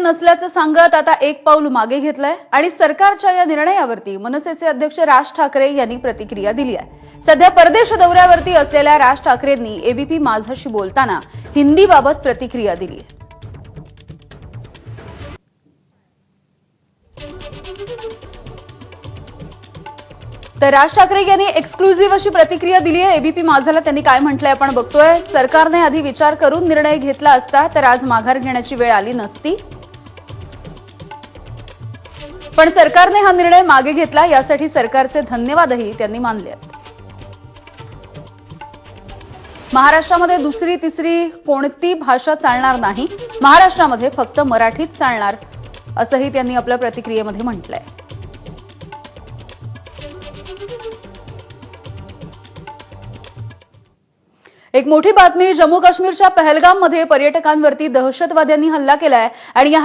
नसल्याचं सांगत आता एक पाऊल मागे घेतलंय आणि सरकारच्या या निर्णयावरती मनसेचे अध्यक्ष राज ठाकरे यांनी प्रतिक्रिया दिली आहे। सध्या परदेश दौऱ्यावरती असलेल्या राज ठाकरेंनी एबीपी माझाशी बोलताना हिंदीबाबत प्रतिक्रिया दिली आहे। तर राज ठाकरे यांनी एक्सक्लुझिव्ह अशी प्रतिक्रिया दिली आहे। एबीपी माझाला त्यांनी काय म्हटलंय आपण बघतोय। सरकारने आधी विचार करून निर्णय घेतला असता तर आज माघार घेण्याची वेळ आली नसती, पण सरकारने हा निर्णय मागे घेतला, यासाठी सरकारचे धन्यवादही त्यांनी मानले आहेत। महाराष्ट्रामध्ये दुसरी तिसरी कोणती भाषा चालणार नाही, महाराष्ट्रामध्ये फक्त मराठीच चालणार, असंही त्यांनी आपल्या प्रतिक्रियेमध्ये म्हटलंय। एक मोठी बातमी, जम्मू काश्मीरच्या पहलगाममध्ये पर्यटकांवरती दहशतवाद्यांनी हल्ला केलाय आणि या